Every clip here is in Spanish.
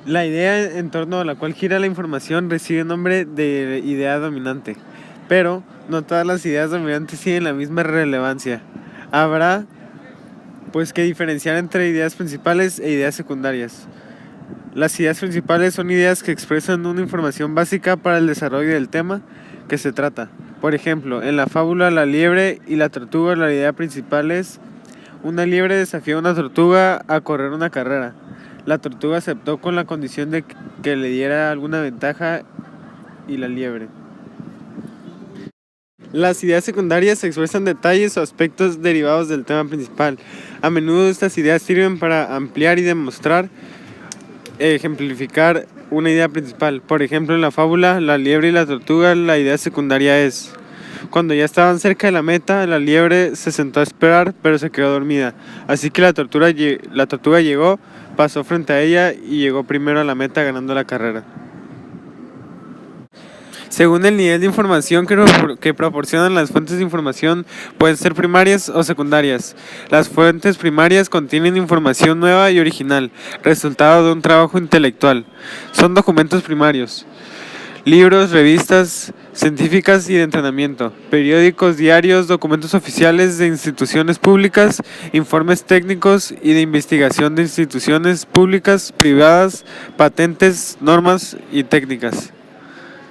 La idea en torno a la cual gira la información recibe nombre de idea dominante, pero no todas las ideas dominantes tienen la misma relevancia. Habrá pues que diferenciar entre ideas principales e ideas secundarias. Las ideas principales son ideas que expresan una información básica para el desarrollo del tema que se trata. Por ejemplo, en la fábula La liebre y la tortuga, la idea principal es: una liebre desafió a una tortuga a correr una carrera. La tortuga aceptó con la condición de que le diera alguna ventaja y la liebre. Las ideas secundarias expresan detalles o aspectos derivados del tema principal. A menudo estas ideas sirven para ampliar y demostrar, ejemplificar una idea principal. Por ejemplo, en la fábula La liebre y la tortuga, la idea secundaria es: cuando ya estaban cerca de la meta, la liebre se sentó a esperar, pero se quedó dormida. Así que la tortuga llegó, pasó frente a ella y llegó primero a la meta, ganando la carrera. Según el nivel de información que proporcionan las fuentes de información, pueden ser primarias o secundarias. Las fuentes primarias contienen información nueva y original, resultado de un trabajo intelectual. Son documentos primarios: libros, revistas científicas y de entrenamiento, periódicos, diarios, documentos oficiales de instituciones públicas, informes técnicos y de investigación de instituciones públicas, privadas, patentes, normas y técnicas.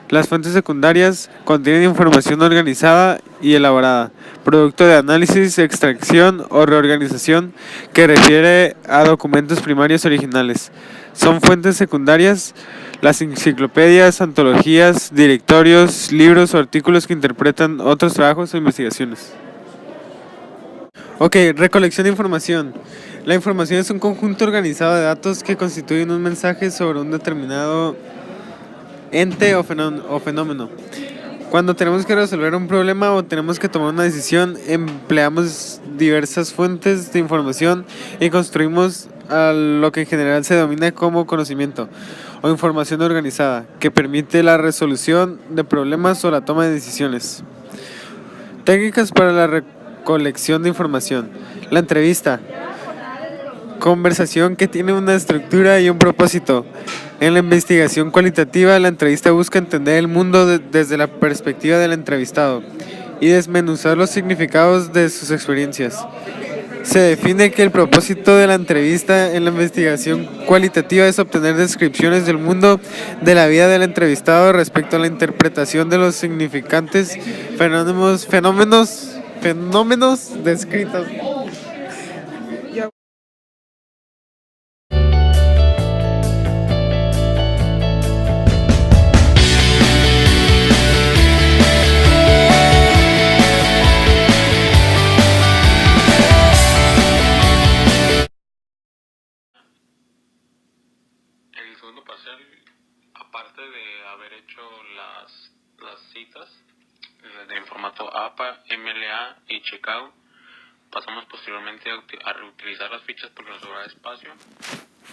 Las fuentes secundarias contienen información organizada y elaborada, producto de análisis, extracción o reorganización que refiere a documentos primarios originales. Son fuentes secundarias las enciclopedias, antologías, directorios, libros o artículos que interpretan otros trabajos o investigaciones. Ok, recolección de información. La información es un conjunto organizado de datos que constituyen un mensaje sobre un determinado ente o fenómeno. Cuando tenemos que resolver un problema o tenemos que tomar una decisión, empleamos diversas fuentes de información y construimos a lo que en general se denomina como conocimiento o información organizada, que permite la resolución de problemas o la toma de decisiones. Técnicas para la recolección de información. La entrevista. Conversación que tiene una estructura y un propósito. En la investigación cualitativa, la entrevista busca entender el mundo desde la perspectiva del entrevistado y desmenuzar los significados de sus experiencias. Se define que el propósito de la entrevista en la investigación cualitativa es obtener descripciones del mundo de la vida del entrevistado respecto a la interpretación de los significantes fenómenos descritos. El segundo parcial, aparte de haber hecho las citas de en formato APA, MLA y Chicago, pasamos posteriormente a reutilizar las fichas porque nos sobraba espacio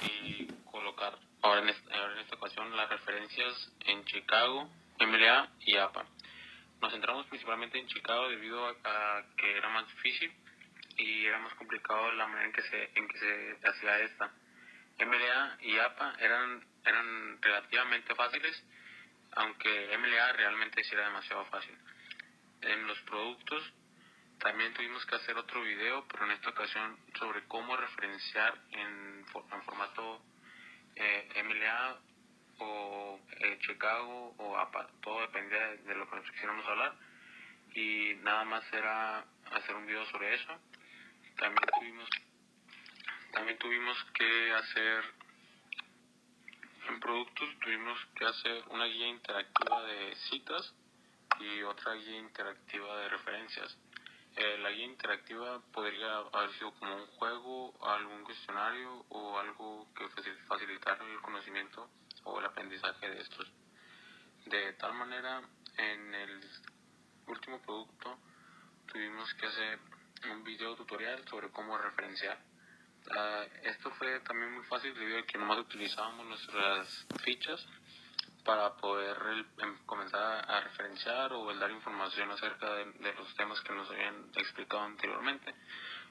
y colocar ahora en esta ocasión las referencias en Chicago, MLA y APA. Nos centramos principalmente en Chicago debido a que era más difícil y era más complicado la manera en que se hacía esta. MLA y APA eran relativamente fáciles, aunque MLA realmente sí era demasiado fácil. En los productos también tuvimos que hacer otro video, pero en esta ocasión sobre cómo referenciar en formato MLA o Chicago o APA. Todo dependía de lo que nos quisiéramos hablar y nada más era hacer un video sobre eso. También tuvimos que hacer, en productos tuvimos que hacer una guía interactiva de citas y otra guía interactiva de referencias. La guía interactiva podría haber sido como un juego, algún cuestionario o algo que facilitara el conocimiento o el aprendizaje de estos. De tal manera, en el último producto tuvimos que hacer un video tutorial sobre cómo referenciar. Esto fue también muy fácil debido a que nomás utilizábamos nuestras fichas para poder comenzar a referenciar o dar información acerca de los temas que nos habían explicado anteriormente,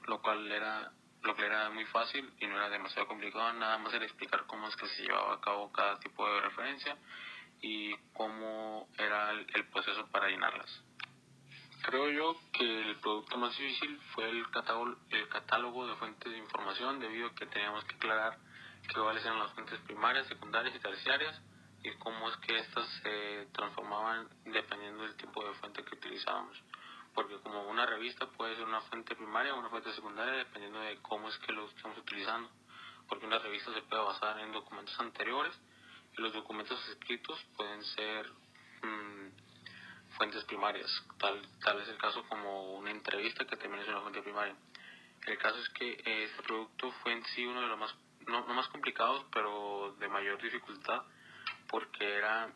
lo cual era lo que era muy fácil y no era demasiado complicado, nada más era explicar cómo es que se llevaba a cabo cada tipo de referencia y cómo era el proceso para llenarlas. Creo yo que el producto más difícil fue el catálogo de fuentes de información, debido a que teníamos que aclarar cuáles eran las fuentes primarias, secundarias y terciarias y cómo es que estas se transformaban dependiendo del tipo de fuente que utilizábamos. Porque como una revista puede ser una fuente primaria o una fuente secundaria dependiendo de cómo es que lo estamos utilizando. Porque una revista se puede basar en documentos anteriores y los documentos escritos pueden ser fuentes primarias. Tal es el caso como una entrevista que también es una fuente primaria. El caso es que este producto fue en sí uno de los más, no más complicados, pero de mayor dificultad, porque era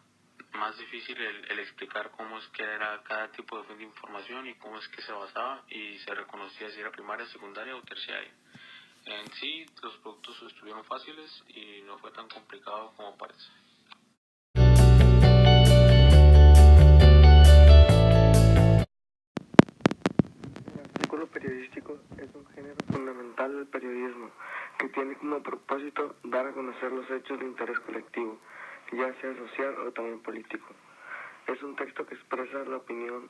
más difícil el explicar cómo es que era cada tipo de fuente de información y cómo es que se basaba y se reconocía si era primaria, secundaria o terciaria. En sí, los productos estuvieron fáciles y no fue tan complicado como parece. El artículo periodístico es un género fundamental del periodismo que tiene como propósito dar a conocer los hechos de interés colectivo, ya sea social o también político. Es un texto que expresa la opinión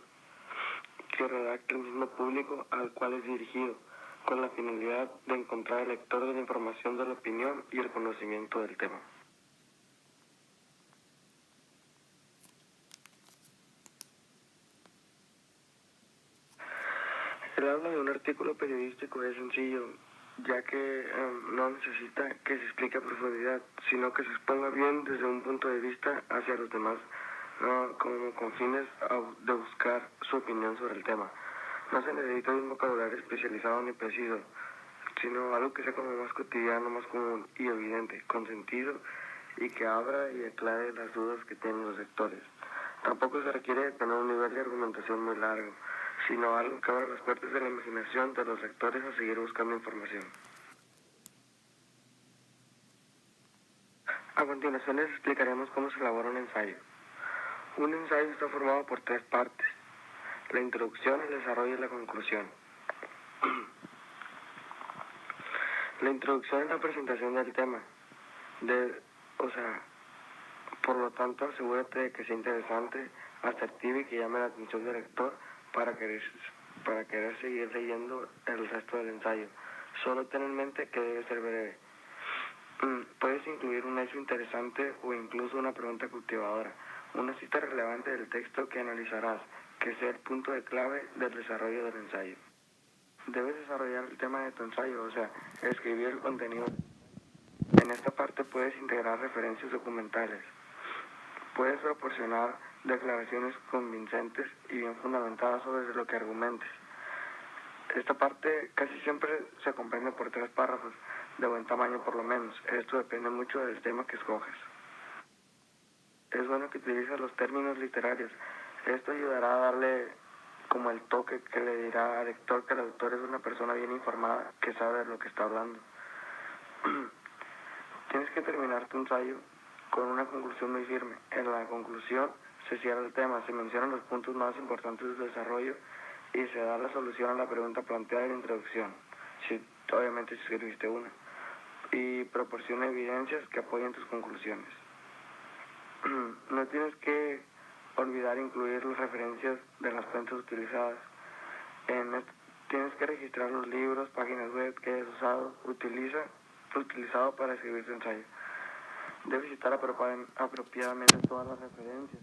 que redacta el mismo público al cual es dirigido, con la finalidad de encontrar el lector de la información de la opinión y el conocimiento del tema. El habla de un artículo periodístico es sencillo, ya que no necesita que se explique a profundidad, sino que se exponga bien desde un punto de vista hacia los demás, como con fines de buscar su opinión sobre el tema. No se necesita un vocabulario especializado ni preciso, sino algo que sea como más cotidiano, más común y evidente, con sentido y que abra y aclare las dudas que tienen los lectores. Tampoco se requiere tener un nivel de argumentación muy largo, sino algo que abra las puertas de la imaginación de los lectores a seguir buscando información. A continuación les explicaremos cómo se elabora un ensayo. Un ensayo está formado por 3 partes: la introducción, el desarrollo y la conclusión. La introducción es la presentación del tema, por lo tanto asegúrate de que sea interesante, atractivo y que llame la atención del lector para querer seguir leyendo el resto del ensayo. Solo ten en mente que debe ser breve. Puedes incluir un hecho interesante o incluso una pregunta cultivadora, una cita relevante del texto que analizarás, que sea el punto de clave del desarrollo del ensayo. Debes desarrollar el tema de tu ensayo, escribir el contenido. En esta parte puedes integrar referencias documentales. Puedes proporcionar declaraciones convincentes y bien fundamentadas sobre lo que argumentes. Esta parte casi siempre se comprende por 3 párrafos, de buen tamaño por lo menos. Esto depende mucho del tema que escoges. Es bueno que utilices los términos literarios. Esto ayudará a darle como el toque que le dirá al lector que el autor es una persona bien informada, que sabe de lo que está hablando. Tienes que terminar tu ensayo con una conclusión muy firme. En la conclusión se cierra el tema, se mencionan los puntos más importantes del desarrollo y se da la solución a la pregunta planteada en la introducción, obviamente si escribiste una, y proporciona evidencias que apoyen tus conclusiones. No tienes que olvidar incluir las referencias de las fuentes utilizadas. Tienes que registrar los libros, páginas web que hayas utilizado para escribir tu ensayo. Debes citar apropiadamente todas las referencias.